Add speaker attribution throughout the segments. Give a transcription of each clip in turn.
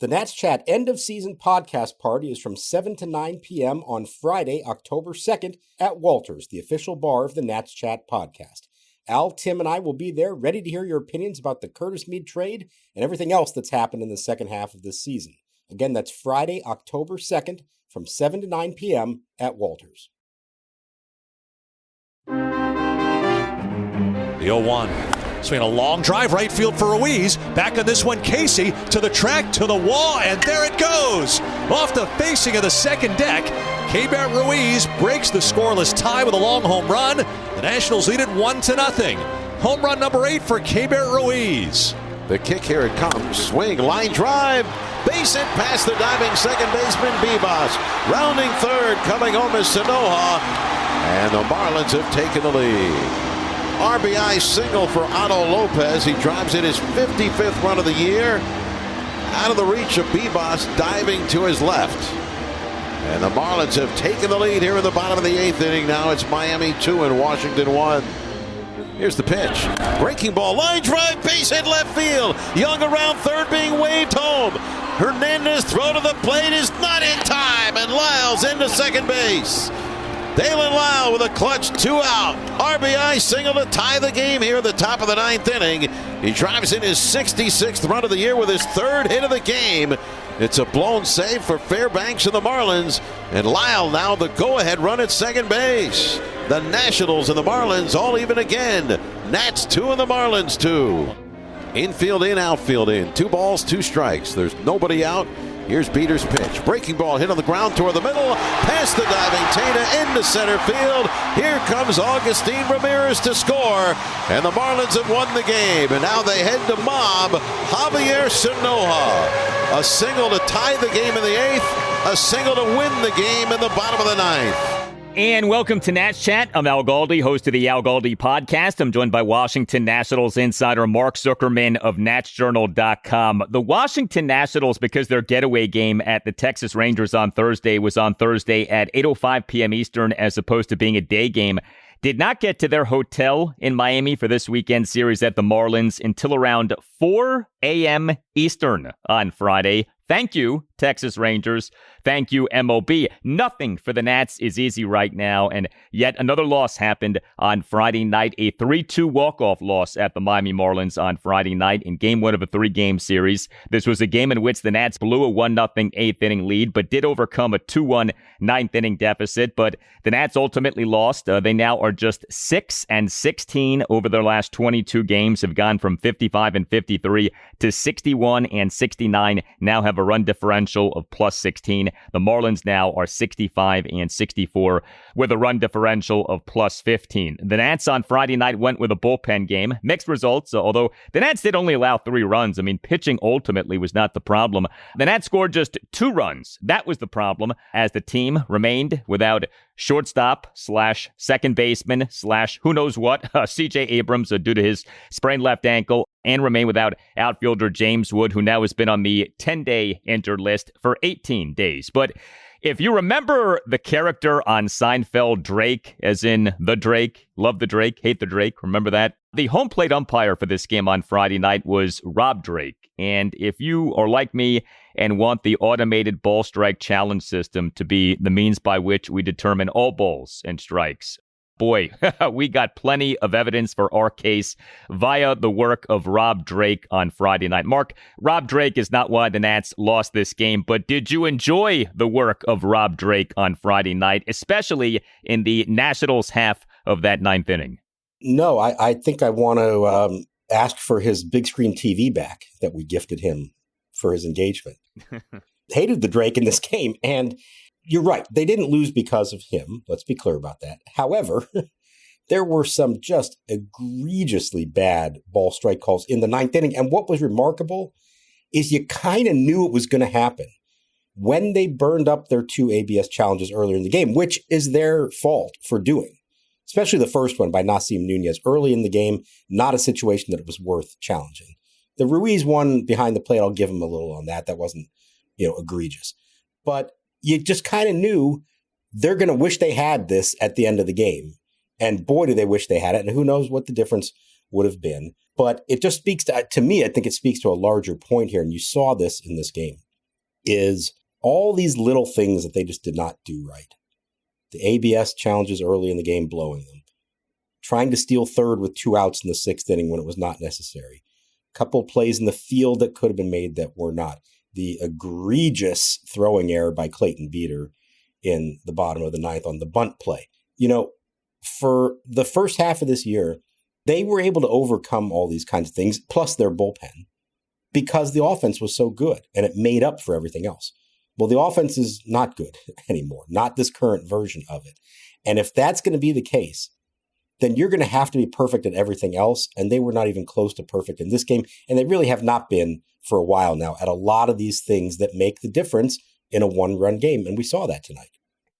Speaker 1: The Nats Chat end-of-season podcast party is from 7 to 9 p.m. on Friday, October 2nd at Walters, the official bar of the Nats Chat podcast. Al, Tim, and I will be there ready to hear your opinions about the Curtis Mead trade and everything else that's happened in the second half of this season. Again, that's Friday, October 2nd from 7 to 9 p.m. at Walters.
Speaker 2: The 0-1. Swing a long drive right field for Ruiz. Back on this one, Casey to the track, to the wall, and there it goes. Off the facing of the second deck, Keibert Ruiz breaks the scoreless tie with a long home run. The Nationals lead it 1-0. Home run number 8 for Keibert Ruiz.
Speaker 3: The kick, here it comes. Swing, line drive. Base hit past the diving second baseman, Bebas. Rounding third, coming home is Sonoja. And the Marlins have taken the lead. RBI single for Otto Lopez. He drives in his 55th run of the year. Out of the reach of Bebas, diving to his left. And the Marlins have taken the lead here in the bottom of the 8th inning. Now it's Miami 2 and Washington 1. Here's the pitch. Breaking ball, line drive, base hit left field. Young around third, being waved home. Hernandez throw to the plate is not in time, and Lile's into second base. Daylen Lile with a clutch 2 out. RBI single to tie the game here at the top of the 9th inning. He drives in his 66th run of the year with his 3rd hit of the game. It's a blown save for Fairbanks and the Marlins. And Lile now the go-ahead run at second base. The Nationals and the Marlins all even again. Nats 2 and the Marlins 2. Infield in, outfield in. 2 balls, 2 strikes. There's nobody out. Here's Beeter's pitch. Breaking ball hit on the ground toward the middle. Past the diving Tena into center field. Here comes Augustine Ramirez to score. And the Marlins have won the game. And now they head to mob Javier Sonoja. A single to tie the game in the 8th. A single to win the game in the bottom of the 9th.
Speaker 4: And welcome to Nats Chat. I'm Al Galdi, host of the Al Galdi podcast. I'm joined by Washington Nationals insider Mark Zuckerman of NatsJournal.com. The Washington Nationals, because their getaway game at the Texas Rangers on Thursday was on Thursday at 8:05 p.m. Eastern as opposed to being a day game, did not get to their hotel in Miami for this weekend series at the Marlins until around 4 a.m. Eastern on Friday. Thank you, Texas Rangers. Thank you, MLB. Nothing for the Nats is easy right now, and yet another loss happened on Friday night, a 3-2 walk-off loss at the Miami Marlins on Friday night in Game 1 of a 3-game series. This was a game in which the Nats blew a 1-0 8th-inning lead, but did overcome a 2-1 9th-inning deficit, but the Nats ultimately lost. They now are just 6-16 over their last 22 games, have gone from 55-53 to 61-69, now have a run differential of plus 16. The Marlins now are 65-64 with a run differential of plus 15. The Nats on Friday night went with a bullpen game. Mixed results, although the Nats did only allow 3 runs. I mean, pitching ultimately was not the problem. The Nats scored just 2 runs. That was the problem, as the team remained without shortstop / second baseman / who knows what, CJ Abrams, due to his sprained left ankle, and remain without outfielder James Wood, who now has been on the 10-day injured list for 18 days. But if you remember the character on Seinfeld, Drake, as in the Drake, love the Drake, hate the Drake, remember that? The home plate umpire for this game on Friday night was Rob Drake. And if you are like me and want the automated ball strike challenge system to be the means by which we determine all balls and strikes, boy, we got plenty of evidence for our case via the work of Rob Drake on Friday night. Mark, Rob Drake is not why the Nats lost this game, but did you enjoy the work of Rob Drake on Friday night, especially in the Nationals half of that 9th inning?
Speaker 1: No, I think I want to ask for his big screen TV back that we gifted him for his engagement. Hated the Drake in this game, and you're right. They didn't lose because of him. Let's be clear about that. However, there were some just egregiously bad ball strike calls in the 9th inning. And what was remarkable is you kind of knew it was going to happen when they burned up their 2 ABS challenges earlier in the game, which is their fault for doing, especially the first one by Nasim Nunez early in the game. Not a situation that it was worth challenging. The Ruiz one behind the plate, I'll give him a little on that. That wasn't, egregious. But you just kind of knew they're going to wish they had this at the end of the game. And boy, do they wish they had it. And who knows what the difference would have been. But it just speaks to me, I think it speaks to a larger point here. And you saw this in this game. is all these little things that they just did not do right. The ABS challenges early in the game, blowing them. Trying to steal third with 2 outs in the 6th inning when it was not necessary. A couple of plays in the field that could have been made that were not. The egregious throwing error by Clayton Beeter in the bottom of the 9th on the bunt play. For the first half of this year, they were able to overcome all these kinds of things, plus their bullpen, because the offense was so good and it made up for everything else. Well, the offense is not good anymore, not this current version of it. And if that's going to be the case, then you're going to have to be perfect at everything else. And they were not even close to perfect in this game. And they really have not been for a while now at a lot of these things that make the difference in a one-run game. And we saw that tonight.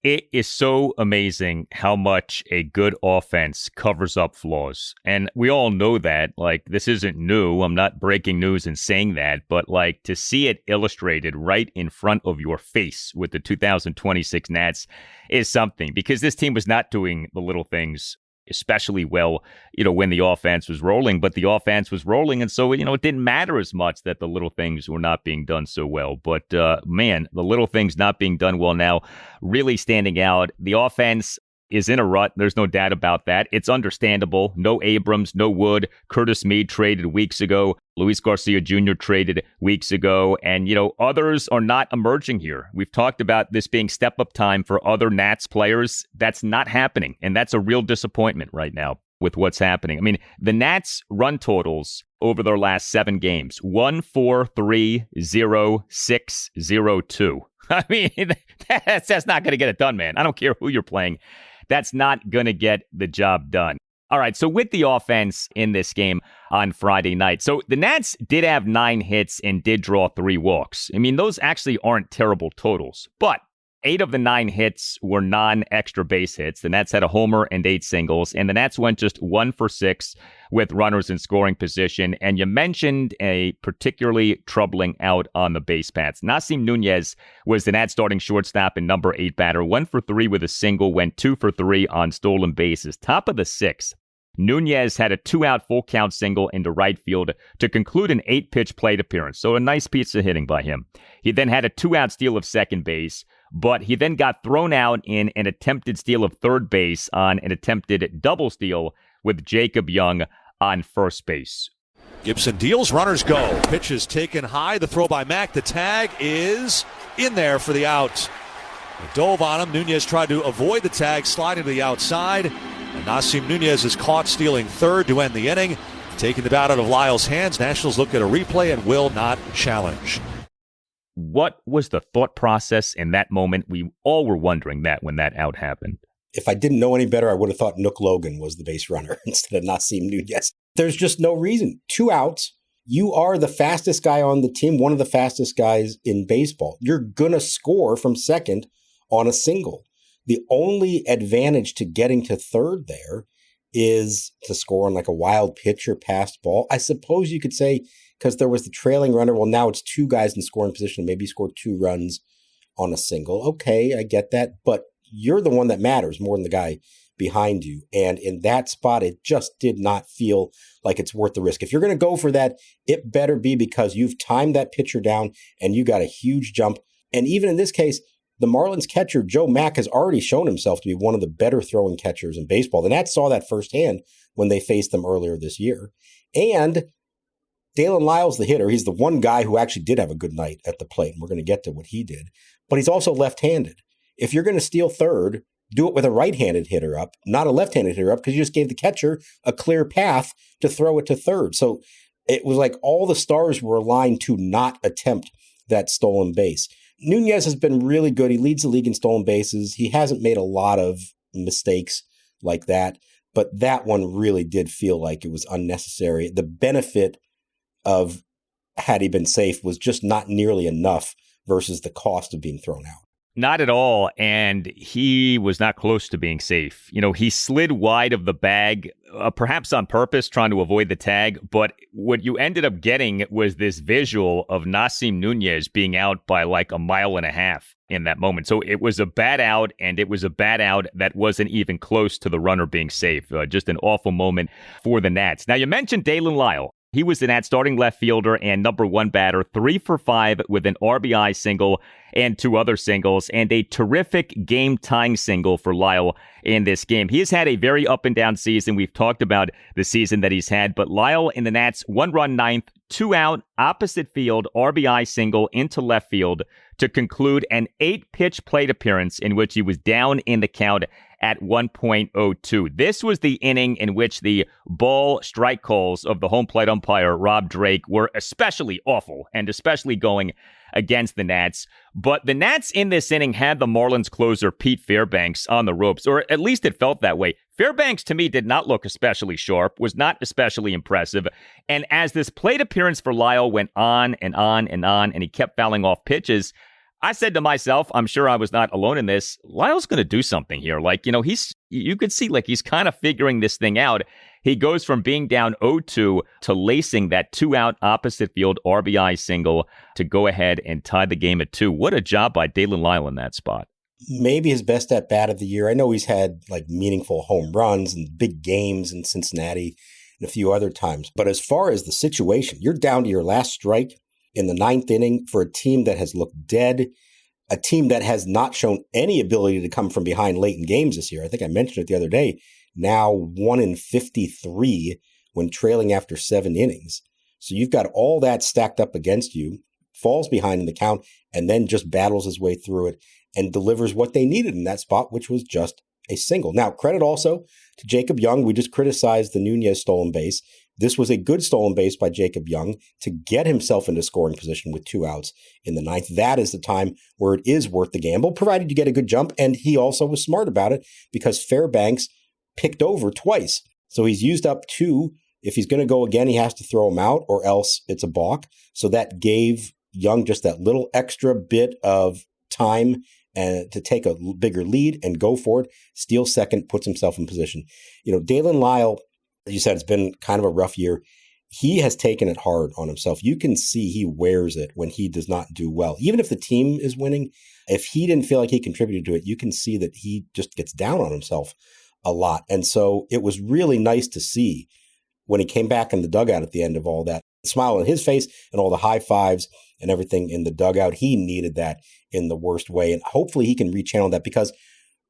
Speaker 4: It is so amazing how much a good offense covers up flaws. And we all know that. Like, this isn't new. I'm not breaking news and saying that. But, like, to see it illustrated right in front of your face with the 2026 Nats is something. Because this team was not doing the little things especially well, when the offense was rolling. But the offense was rolling. And so, it didn't matter as much that the little things were not being done so well. But, man, the little things not being done well now really standing out. The offense is in a rut. There's no doubt about that. It's understandable. No Abrams, no Wood. Curtis Meade traded weeks ago. Luis Garcia Jr. traded weeks ago. And, others are not emerging here. We've talked about this being step-up time for other Nats players. That's not happening. And that's a real disappointment right now with what's happening. I mean, the Nats run totals over their last 7 games, 1-4-3-0-6-0-2. I mean, that's not going to get it done, man. I don't care who you're playing. That's not going to get the job done. All right, so with the offense in this game on Friday night, so the Nats did have 9 hits and did draw 3 walks. I mean, those actually aren't terrible totals, but 8 of the 9 hits were non-extra base hits. The Nats had a homer and 8 singles, and the Nats went just 1 for 6 with runners in scoring position. And you mentioned a particularly troubling out on the base paths. Nasim Nunez was the Nats starting shortstop and number 8 batter, 1 for 3 with a single, went 2 for 3 on stolen bases. Top of the 6th, Nunez had a 2-out full count single into right field to conclude an 8-pitch plate appearance. So a nice piece of hitting by him. He then had a 2-out steal of second base, but he then got thrown out in an attempted steal of third base on an attempted double steal with Jacob Young on first base.
Speaker 2: Gibson deals, runners go. Pitch is taken high. The throw by Mack. The tag is in there for the out. It dove on him. Nunez tried to avoid the tag, sliding to the outside. And Nasim Nunez is caught stealing third to end the inning. Taking the bat out of Lile's hands. Nationals look at a replay and will not challenge.
Speaker 4: What was the thought process in that moment? We all were wondering that when that out happened.
Speaker 1: If I didn't know any better, I would have thought Nook Logan was the base runner instead of Nasim Nunez. There's just no reason. 2 outs. You are the fastest guy on the team, one of the fastest guys in baseball. You're going to score from second on a single. The only advantage to getting to third there is to score on like a wild pitch or passed ball. I suppose you could say, because there was the trailing runner, well, now it's 2 guys in scoring position. Maybe you scored 2 runs on a single. Okay, I get that. But you're the one that matters more than the guy behind you. And in that spot, it just did not feel like it's worth the risk. If you're going to go for that, it better be because you've timed that pitcher down and you got a huge jump. And even in this case, the Marlins catcher, Joe Mack, has already shown himself to be one of the better throwing catchers in baseball. The Nats saw that firsthand when they faced them earlier this year. And Daylen Lile's the hitter. He's the one guy who actually did have a good night at the plate, and we're going to get to what he did. But he's also left-handed. If you're going to steal third, do it with a right-handed hitter up, not a left-handed hitter up, because you just gave the catcher a clear path to throw it to third. So it was like all the stars were aligned to not attempt that stolen base. Nunez has been really good. He leads the league in stolen bases. He hasn't made a lot of mistakes like that, but that one really did feel like it was unnecessary. The benefit of had he been safe was just not nearly enough versus the cost of being thrown out.
Speaker 4: Not at all. And he was not close to being safe. He slid wide of the bag, perhaps on purpose, trying to avoid the tag. But what you ended up getting was this visual of Nasim Nunez being out by like a mile and a half in that moment. So it was a bad out, and it was a bad out that wasn't even close to the runner being safe. Just an awful moment for the Nats. Now, you mentioned Daylen Lile. He was the Nats starting left fielder and number one batter, 3 for 5 with an RBI single and 2 other singles, and a terrific game-tying single for Lile in this game. He has had a very up-and-down season. We've talked about the season that he's had, but Lile in the Nats, 1-run ninth, 2 out, opposite field, RBI single into left field to conclude an 8-pitch plate appearance in which he was down in the count at 1.02. This was the inning in which the ball strike calls of the home plate umpire, Rob Drake, were especially awful and especially going against the Nats. But the Nats in this inning had the Marlins closer, Pete Fairbanks, on the ropes, or at least it felt that way. Fairbanks, to me, did not look especially sharp, was not especially impressive. And as this plate appearance for Lile went on and on and on, and he kept fouling off pitches, I said to myself, I'm sure I was not alone in this, Lyle's going to do something here. Like, you could see like he's kind of figuring this thing out. He goes from being down 0-2 to lacing that 2-out opposite field RBI single to go ahead and tie the game at 2. What a job by Daylen Lile in that spot.
Speaker 1: Maybe his best at bat of the year. I know he's had like meaningful home runs and big games in Cincinnati and a few other times. But as far as the situation, you're down to your last strike in the 9th inning for a team that has looked dead, a team that has not shown any ability to come from behind late in games this year. I think I mentioned it the other day. Now 1 in 53 when trailing after 7 innings. So you've got all that stacked up against you, falls behind in the count, and then just battles his way through it and delivers what they needed in that spot, which was just a single. Now, credit also to Jacob Young. We just criticized the Nunez stolen base. This was a good stolen base by Jacob Young to get himself into scoring position with 2 outs in the 9th. That is the time where it is worth the gamble, provided you get a good jump. And he also was smart about it because Fairbanks picked over twice. So he's used up 2. If he's going to go again, he has to throw him out or else it's a balk. So that gave Young just that little extra bit of time and to take a bigger lead and go for it. Steal second, puts himself in position. Daylen Lile, as you said, it's been kind of a rough year. He has taken it hard on himself. You can see he wears it when he does not do well. Even if the team is winning, if he didn't feel like he contributed to it, you can see that he just gets down on himself a lot. And so it was really nice to see when he came back in the dugout at the end of all that, the smile on his face and all the high fives and everything in the dugout. He needed that in the worst way. And hopefully he can rechannel that, because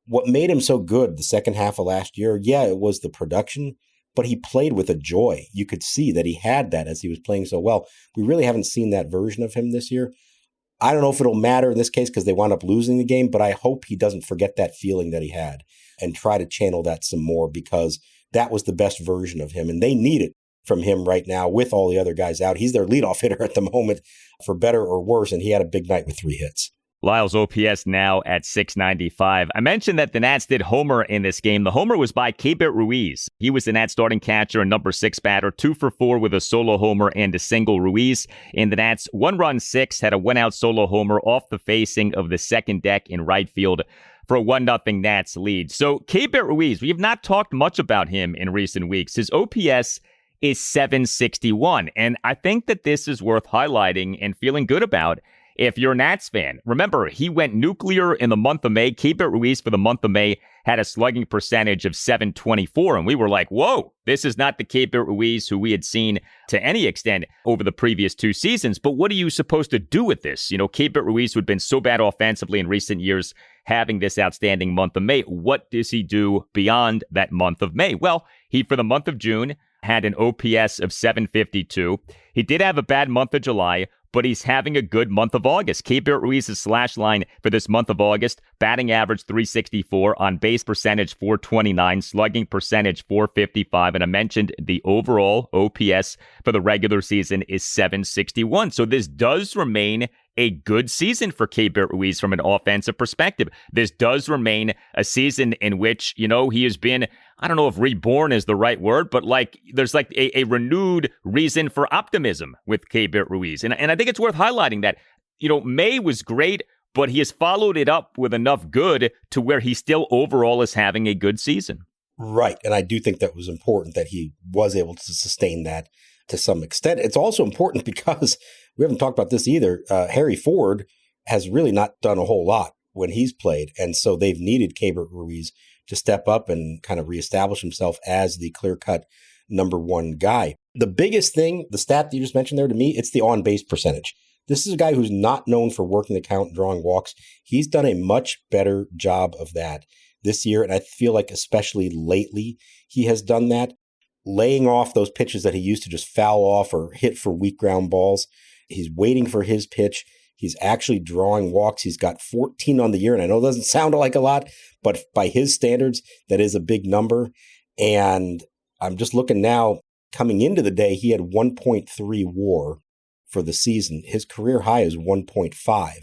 Speaker 1: what made him so good the second half of last year, it was the production, but he played with a joy. You could see that he had that as he was playing so well. We really haven't seen that version of him this year. I don't know if it'll matter in this case because they wound up losing the game, but I hope he doesn't forget that feeling that he had and try to channel that some more, because that was the best version of him. And they need it from him right now with all the other guys out. He's their leadoff hitter at the moment, for better or worse, and he had a big night with 3 hits.
Speaker 4: Lyle's OPS now at 695. I mentioned that the Nats did homer in this game. The homer was by Keibert Ruiz. He was the Nats starting catcher and number 6 batter, 2 for 4 with a solo homer and a single. Ruiz in the Nats 1-run 6 had a 1-out solo homer off the facing of the second deck in right field for a 1-0 Nats lead. So Keibert Ruiz, we have not talked much about him in recent weeks. His OPS is 761, and I think that this is worth highlighting and feeling good about if you're a Nats fan. Remember, he went nuclear in the month of May. Keibert Ruiz for the month of May had a slugging percentage of 724, and we were like, whoa, this is not the Keibert Ruiz who we had seen to any extent over the previous 2 seasons. But what are you supposed to do with this? Keibert Ruiz, who had been so bad offensively in recent years, having this outstanding month of May. What does he do beyond that month of May? Well, he, for the month of June, had an OPS of 752. He did have a bad month of July, but he's having a good month of August. Keibert Ruiz's slash line for this month of August, batting average 364, on base percentage 429, slugging percentage 455, and I mentioned the overall OPS for the regular season is 761. So this does remain a good season for Keibert Ruiz from an offensive perspective. This does remain a season in which, he has been, I don't know if reborn is the right word, but there's a renewed reason for optimism with Keibert Ruiz. And I think it's worth highlighting that, May was great, but he has followed it up with enough good to where he still overall is having a good season.
Speaker 1: Right. And I do think that was important that he was able to sustain that to some extent. It's also important because we haven't talked about this either. Harry Ford has really not done a whole lot when he's played. And so they've needed Keibert Ruiz to step up and kind of reestablish himself as the clear-cut number one guy. The biggest thing, the stat that you just mentioned there to me, it's the on-base percentage. This is a guy who's not known for working the count and drawing walks. He's done a much better job of that this year, and I feel like especially lately he has done that, laying off those pitches that he used to just foul off or hit for weak ground balls. He's waiting for his pitch. He's actually drawing walks. He's got 14 on the year, and I know it doesn't sound like a lot, but by his standards, that is a big number. And I'm just looking now, coming into the day, he had 1.3 WAR for the season. His career high is 1.5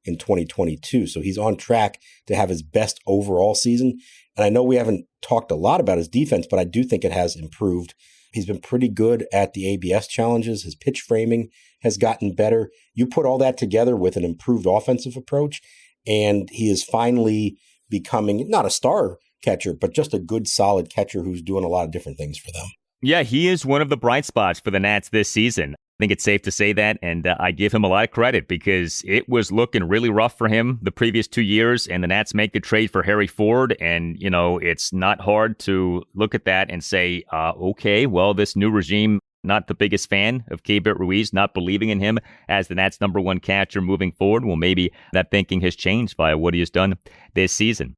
Speaker 1: in 2022. So he's on track to have his best overall season. And I know we haven't talked a lot about his defense, but I do think it has improved. He's been pretty good at the ABS challenges. His pitch framing has gotten better. You put all that together with an improved offensive approach, and he is finally becoming not a star catcher, but just a good, solid catcher who's doing a lot of different things for them.
Speaker 4: Yeah, he is one of the bright spots for the Nats this season. I think it's safe to say that, and I give him a lot of credit because it was looking really rough for him the previous 2 years, and the Nats make the trade for Harry Ford, and, you know, it's not hard to look at that and say, okay, well, this new regime, not the biggest fan of Keibert Ruiz, not believing in him as the Nats' number one catcher moving forward. Well, maybe that thinking has changed by what he has done this season.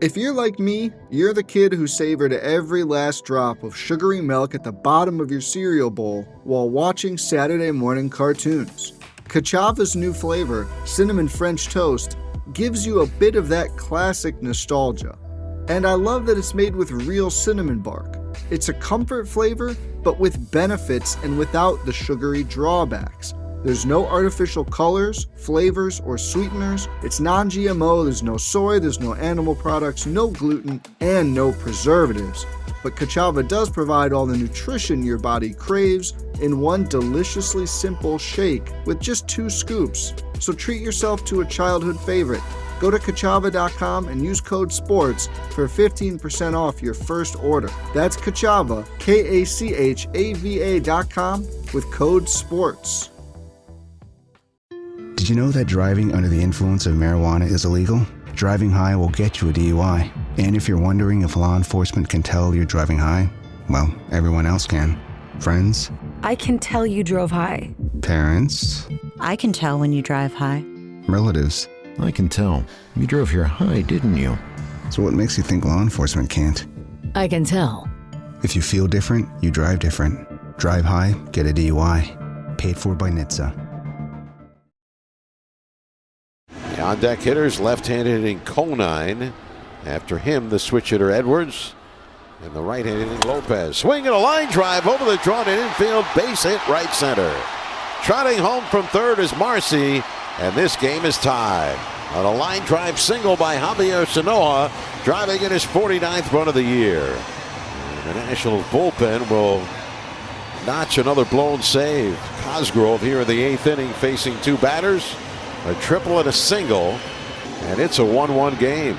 Speaker 5: If you're like me, you're the kid who savored every last drop of sugary milk at the bottom of your cereal bowl while watching Saturday morning cartoons. Kachava's new flavor, Cinnamon French Toast, gives you a bit of that classic nostalgia. And I love that it's made with real cinnamon bark. It's a comfort flavor, but with benefits and without the sugary drawbacks. There's no artificial colors, flavors, or sweeteners. It's non-GMO, there's no soy, there's no animal products, no gluten, and no preservatives. But Kachava does provide all the nutrition your body craves in one deliciously simple shake with just 2 scoops. So treat yourself to a childhood favorite. Go to Kachava.com and use code SPORTS for 15% off your first order. That's Kachava, Kachava.com with code SPORTS.
Speaker 6: Did you know that driving under the influence of marijuana is illegal? Driving high will get you a DUI. And if you're wondering if law enforcement can tell you're driving high, well, everyone else can. Friends?
Speaker 7: I can tell you drove high.
Speaker 6: Parents?
Speaker 8: I can tell when you drive high.
Speaker 6: Relatives?
Speaker 9: I can tell. You drove here high, didn't you?
Speaker 6: So what makes you think law enforcement can't?
Speaker 7: I can tell.
Speaker 6: If you feel different, you drive different. Drive high, get a DUI. Paid for by NHTSA.
Speaker 3: The on-deck hitters, left-handed hitting Conine. After him, the switch hitter Edwards. And the right-handed hitting Lopez. Swing and a line drive over the drawn-in infield. Base hit right center. Trotting home from third is Marcy. And this game is tied on a line drive single by Javier Sonoja, driving in his 49th run of the year. And the Nationals bullpen will notch another blown save. Cosgrove here in the 8th inning facing 2 batters. A triple and a single, and it's a 1-1 game.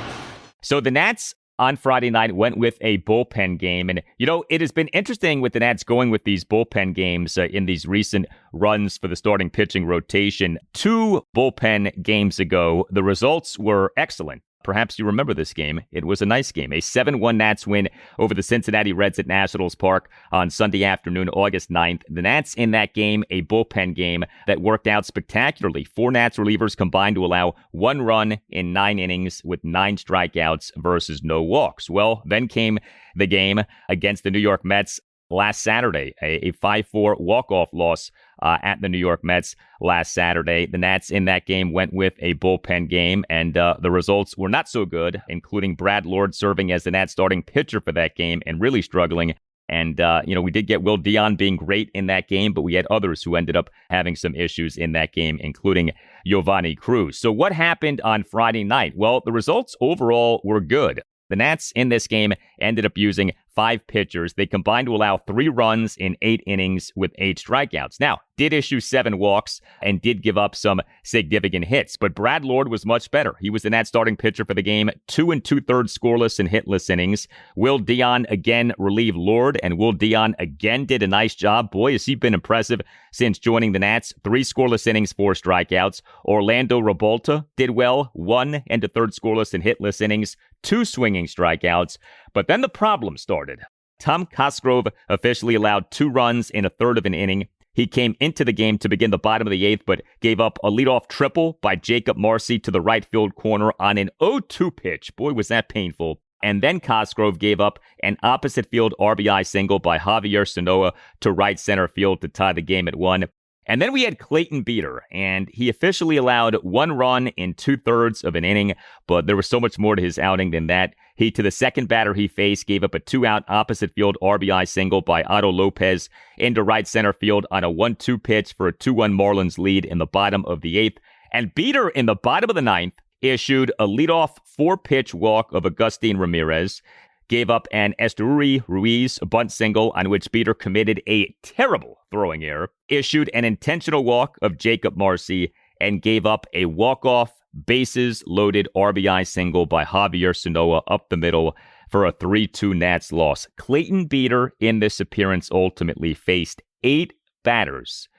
Speaker 4: So the Nats on Friday night went with a bullpen game. And, you know, it has been interesting with the Nats going with these bullpen games in these recent runs for the starting pitching rotation. 2 bullpen games ago, the results were excellent. Perhaps you remember this game. It was a nice game. A 7-1 Nats win over the Cincinnati Reds at Nationals Park on Sunday afternoon, August 9th. The Nats in that game, a bullpen game that worked out spectacularly. 4 Nats relievers combined to allow 1 run in 9 innings with 9 strikeouts versus no walks. Well, then came the game against the New York Mets last Saturday, a 5-4 walk-off loss at the New York Mets last Saturday. The Nats in that game went with a bullpen game, and the results were not so good, including Brad Lord serving as the Nats starting pitcher for that game and really struggling. And, we did get Will Dion being great in that game, but we had others who ended up having some issues in that game, including Giovanni Cruz. So what happened on Friday night? Well, the results overall were good. The Nats in this game ended up using 5 pitchers. They combined to allow 3 runs in 8 innings with 8 strikeouts. Now, did issue 7 walks, and did give up some significant hits. But Brad Lord was much better. He was the Nats starting pitcher for the game, 2 2/3 scoreless and hitless innings. Will Dion again relieved Lord, and Will Dion again did a nice job. Boy, has he been impressive since joining the Nats. 3 scoreless innings, 4 strikeouts. Orlando Revolta did well, 1 2/3 scoreless and hitless innings, 2 swinging strikeouts. But then the problem started. Tom Cosgrove officially allowed 2 runs in a third of an inning. He came into the game to begin the bottom of the 8th, but gave up a leadoff triple by Jacob Marcy to the right field corner on an 0-2 pitch. Boy, was that painful. And then Cosgrove gave up an opposite field RBI single by Javier Sonoja to right center field to tie the game at 1. And then we had Clayton Beeter, and he officially allowed 1 run in 2/3 of an inning, but there was so much more to his outing than that. He, to the second batter he faced, gave up a 2-out opposite field RBI single by Otto Lopez into right center field on a 1-2 pitch for a 2-1 Marlins lead in the bottom of the 8th. And Beeter, in the bottom of the 9th, issued a leadoff 4-pitch walk of Agustin Ramirez, gave up an Keibert Ruiz bunt single on which Beeter committed a terrible throwing error, issued an intentional walk of Jacob Marcy, and gave up a walk-off, bases-loaded RBI single by Javier Sonoja up the middle for a 3-2 Nats loss. Clayton Beeter in this appearance ultimately faced 8 batters,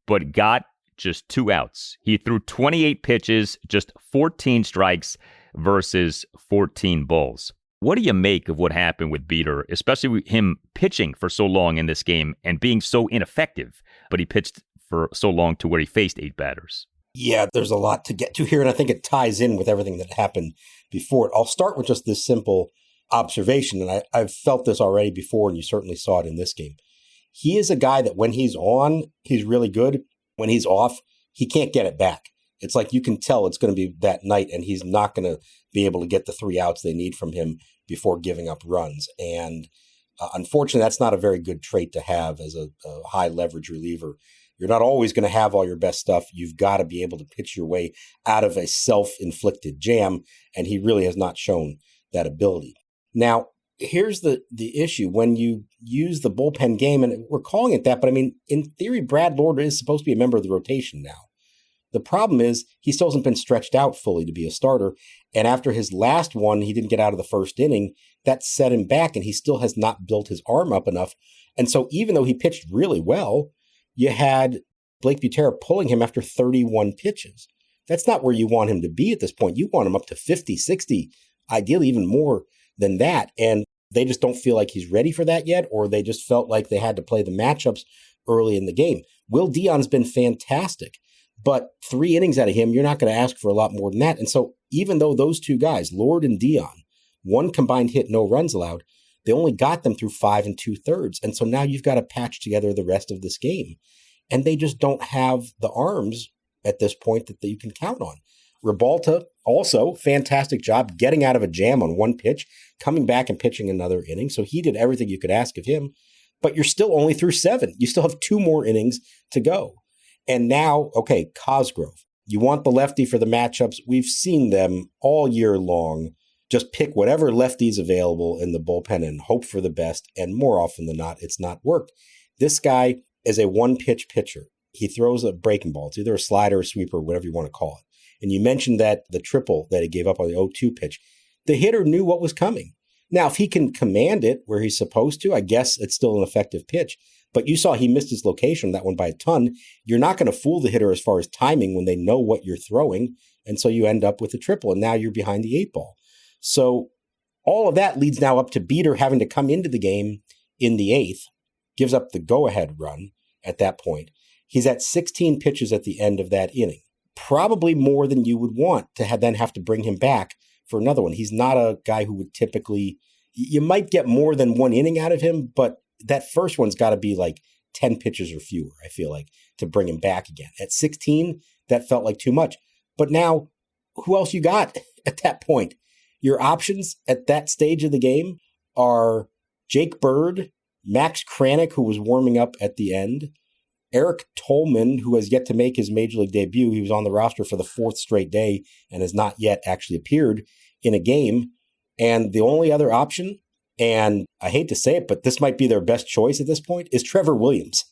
Speaker 4: but got just 2 outs. He threw 28 pitches, just 14 strikes versus 14 balls. What do you make of what happened with Beeter, especially with him pitching for so long in this game and being so ineffective, but he pitched for so long to where he faced 8 batters?
Speaker 1: Yeah, there's a lot to get to here, and I think it ties in with everything that happened before it. I'll start with just this simple observation, and I've felt this already before, and you certainly saw it in this game. He is a guy that when he's on, he's really good. When he's off, he can't get it back. It's like you can tell it's going to be that night, and he's not going to be able to get the 3 outs they need from him before giving up runs. And unfortunately, that's not a very good trait to have as a high leverage reliever. You're not always going to have all your best stuff. You've got to be able to pitch your way out of a self-inflicted jam, and he really has not shown that ability. Now, here's the issue. When you use the bullpen game, and we're calling it that, but I mean, in theory, Brad Lord is supposed to be a member of the rotation now. The problem is he still hasn't been stretched out fully to be a starter. And after his last one, he didn't get out of the first inning. That set him back, and he still has not built his arm up enough. And so even though he pitched really well, you had Blake Butera pulling him after 31 pitches. That's not where you want him to be at this point. You want him up to 50, 60, ideally even more than that. And they just don't feel like he's ready for that yet, or they just felt like they had to play the matchups early in the game. Will Dion's been fantastic. But 3 innings out of him, you're not going to ask for a lot more than that. And so even though those 2 guys, Lord and Dion, 1 combined hit, no runs allowed, they only got them through 5 2/3. And so now you've got to patch together the rest of this game. And they just don't have the arms at this point that you can count on. Revolta, also, fantastic job getting out of a jam on 1 pitch, coming back and pitching another inning. So he did everything you could ask of him. But you're still only through 7. You still have 2 more innings to go. And now, okay, Cosgrove. You want the lefty for the matchups. We've seen them all year long. Just pick whatever lefties available in the bullpen and hope for the best. And more often than not, it's not worked. This guy is a 1-pitch pitcher. He throws a breaking ball. It's either a slider or sweeper, whatever you want to call it. And you mentioned that the triple that he gave up on the 0-2 pitch. The hitter knew what was coming. Now, if he can command it where he's supposed to, I guess it's still an effective pitch. But you saw he missed his location on that one by a ton. You're not going to fool the hitter as far as timing when they know what you're throwing. And so you end up with a triple, and now you're behind the 8 ball. So all of that leads now up to Beeter having to come into the game in the 8th, gives up the go-ahead run at that point. He's at 16 pitches at the end of that inning, probably more than you would want to then have to bring him back for another one. He's not a guy who would typically, you might get more than 1 inning out of him, but that first one's got to be like 10 pitches or fewer, I feel like, to bring him back again. At 16, that felt like too much. But now, who else you got at that point? Your options at that stage of the game are Jake Bird, Max Kranick, who was warming up at the end, Eric Tolman, who has yet to make his Major League debut. He was on the roster for the 4th straight day and has not yet actually appeared in a game. And the only other option, and I hate to say it, but this might be their best choice at this point, is Trevor Williams.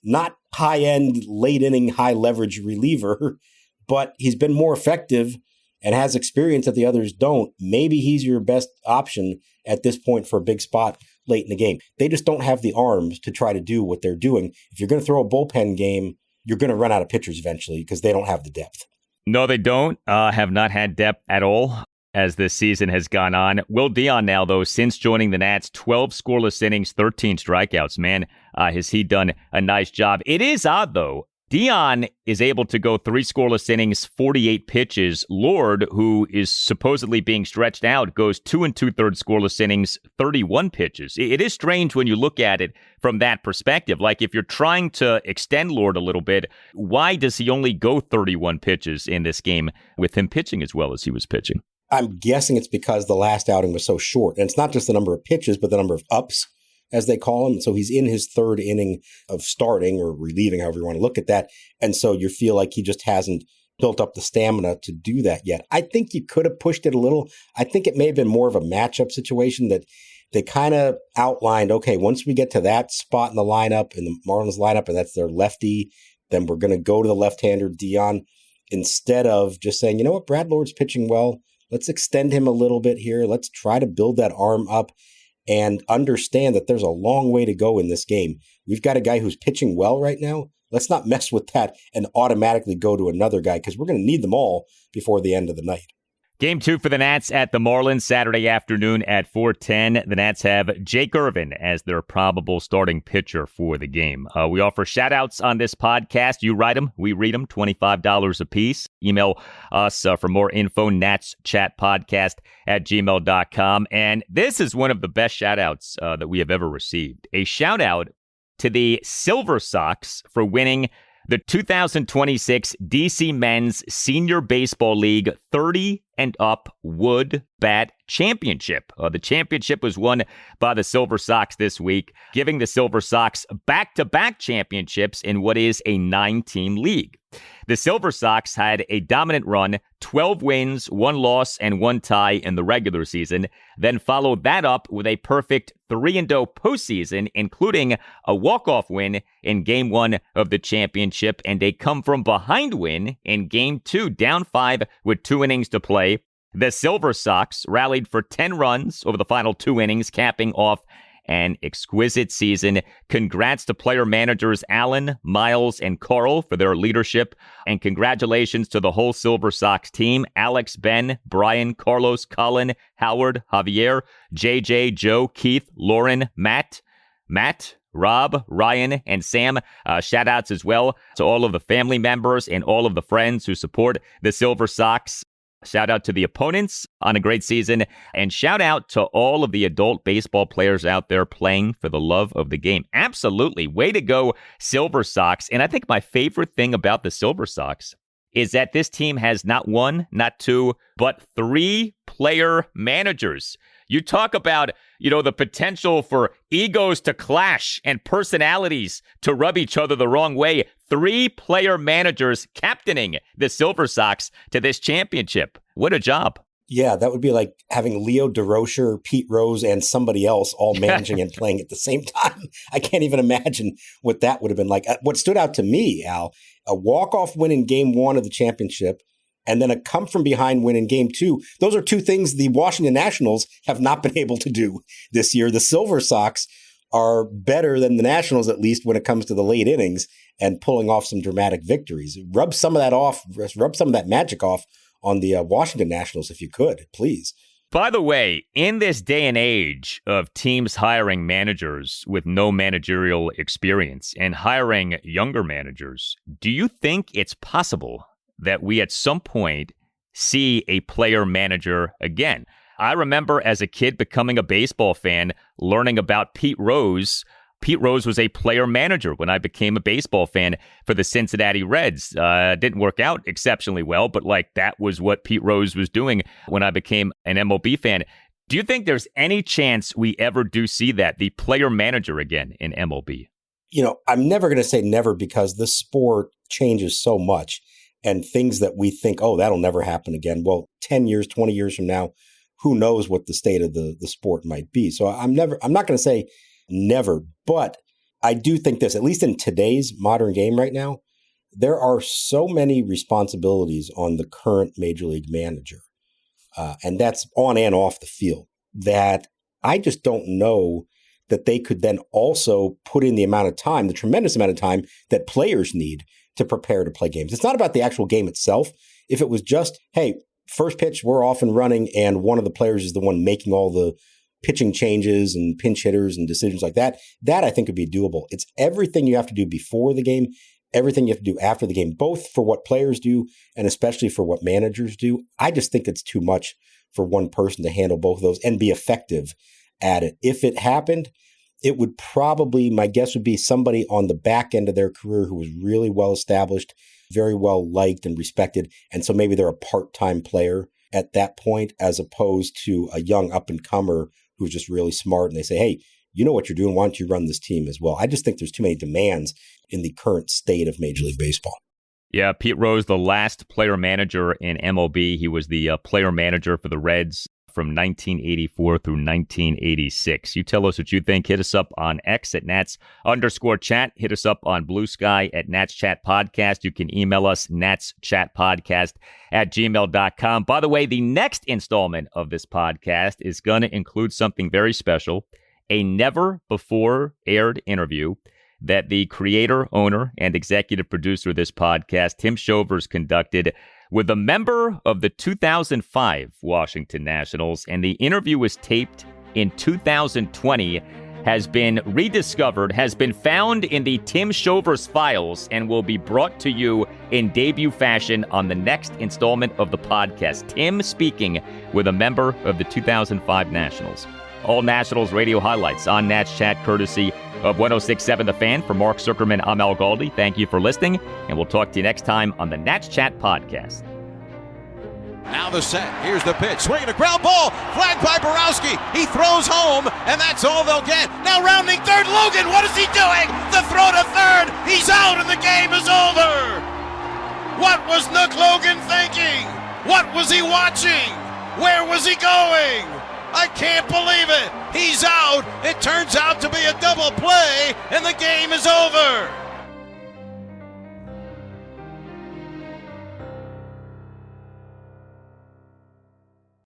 Speaker 1: not high-end, late-inning, high-leverage reliever, but he's been more effective and has experience that the others don't. Maybe he's your best option at this point for a big spot late in the game. They just don't have the arms to try to do what they're doing. If you're going to throw a bullpen game, you're going to run out of pitchers eventually because they don't have the depth.
Speaker 4: No, they don't. Have not had depth at all as this season has gone on. Will Dion now, though, since joining the Nats, 12 scoreless innings, 13 strikeouts. Man, has he done a nice job. It is odd, though. Dion is able to go 3 scoreless innings, 48 pitches. Lord, who is supposedly being stretched out, goes 2 2/3 scoreless innings, 31 pitches. It is strange when you look at it from that perspective. Like, if you're trying to extend Lord a little bit, why does he only go 31 pitches in this game with him pitching as well as he was pitching?
Speaker 1: I'm guessing it's because the last outing was so short. And it's not just the number of pitches, but the number of ups, as they call him. So he's in his 3rd inning of starting or relieving, however you want to look at that. And so you feel like he just hasn't built up the stamina to do that yet. I think you could have pushed it a little. I think it may have been more of a matchup situation that they kind of outlined, okay, once we get to that spot in the lineup, in the Marlins lineup, and that's their lefty, then we're going to go to the left-hander Dion, instead of just saying, you know what, Brad Lord's pitching well. Let's extend him a little bit here. Let's try to build that arm up and understand that there's a long way to go in this game. We've got a guy who's pitching well right now. Let's not mess with that and automatically go to another guy because we're going to need them all before the end of the night.
Speaker 4: Game 2 for the Nats at the Marlins Saturday afternoon at 4:10. The Nats have Jake Irvin as their probable starting pitcher for the game. We offer shout-outs on this podcast. You write them, we read them, $25 a piece. Email us for more info, natschatpodcast@gmail.com. And this is one of the best shout-outs that we have ever received. A shout-out to the Silver Sox for winning the 2026 DC Men's Senior Baseball League 30 and Up Wood Bat Championship. The championship was won by the Silver Sox this week, giving the Silver Sox back-to-back championships in what is a 9-team league. The Silver Sox had a dominant run, 12 wins, 1 loss, and 1 tie in the regular season, then followed that up with a perfect 3-0 postseason, including a walk-off win in Game 1 of the championship and a come-from-behind win in Game 2, down 5 with 2 innings to play. The Silver Sox rallied for 10 runs over the final 2 innings, capping off an exquisite season. Congrats to player managers Allen, Miles, and Carl for their leadership. And congratulations to the whole Silver Sox team. Alex, Ben, Brian, Carlos, Colin, Howard, Javier, JJ, Joe, Keith, Lauren, Matt, Rob, Ryan, and Sam. Shout outs as well to all of the family members and all of the friends who support the Silver Sox. Shout out to the opponents on a great season, and shout out to all of the adult baseball players out there playing for the love of the game. Absolutely. Way to go, Silver Sox. And I think my favorite thing about the Silver Sox is that this team has not 1, not 2, but 3 player managers. You talk about, the potential for egos to clash and personalities to rub each other the wrong way. 3 player managers captaining the Silver Sox to this championship. What a job.
Speaker 1: Yeah, that would be like having Leo DeRocher, Pete Rose, and somebody else all managing and playing at the same time. I can't even imagine what that would have been like. What stood out to me, Al, a walk-off win in Game 1 of the championship, and then a come-from-behind win in Game 2. Those are 2 things the Washington Nationals have not been able to do this year. The Silver Sox are better than the Nationals, at least when it comes to the late innings and pulling off some dramatic victories. Rub some of that magic off on the Washington Nationals if you could, please.
Speaker 4: By the way, in this day and age of teams hiring managers with no managerial experience and hiring younger managers, do you think it's possible that we at some point see a player manager again? I remember as a kid becoming a baseball fan, learning about Pete Rose. Pete Rose was a player manager when I became a baseball fan for the Cincinnati Reds. Didn't work out exceptionally well, but that was what Pete Rose was doing when I became an MLB fan. Do you think there's any chance we ever do see that, the player manager again in MLB?
Speaker 1: I'm never going to say never because the sport changes so much. And things that we think, that'll never happen again. Well, 10 years, 20 years from now, who knows what the state of the sport might be. So I'm not going to say never, but I do think this, at least in today's modern game right now, there are so many responsibilities on the current Major League manager, and that's on and off the field, that I just don't know that they could then also put in the amount of time, the tremendous amount of time that players need to prepare to play games. It's not about the actual game itself. If it was just, hey, first pitch, we're off and running, and one of the players is the one making all the pitching changes and pinch hitters and decisions like that, that I think would be doable. It's everything you have to do before the game, everything you have to do after the game, both for what players do and especially for what managers do. I just think it's too much for one person to handle both of those and be effective at it. If it happened, it would probably, my guess would be somebody on the back end of their career who was really well established, very well liked and respected. And so maybe they're a part-time player at that point, as opposed to a young up-and-comer who's just really smart. And they say, hey, you know what you're doing. Why don't you run this team as well? I just think there's too many demands in the current state of Major League Baseball.
Speaker 4: Yeah, Pete Rose, the last player manager in MLB. He was the player manager for the Reds from 1984 through 1986. You tell us what you think. Hit us up on X at Nats_chat. Hit us up on Blue Sky at Nats Chat Podcast. You can email us, natschatpodcast@gmail.com. By the way, the next installment of this podcast is going to include something very special, a never-before-aired interview that the creator, owner, and executive producer of this podcast, Tim Shovers, conducted with a member of the 2005 Washington Nationals, and the interview was taped in 2020, has been rediscovered, has been found in the Tim Shovers files, and will be brought to you in debut fashion on the next installment of the podcast. Tim speaking with a member of the 2005 Nationals. All Nationals radio highlights on Nats Chat, courtesy of 106.7 The Fan. For Mark Zuckerman, I'm Al Galdi. Thank you for listening, and we'll talk to you next time on the Nats Chat Podcast.
Speaker 3: Now the set. Here's the pitch. Swinging a ground ball. Flagged by Borowski. He throws home, and that's all they'll get. Now rounding third. Logan, what is he doing? The throw to third. He's out, and the game is over. What was Nook Logan thinking? What was he watching? Where was he going? I can't believe it. He's out. It turns out to be a double play, and the game is over.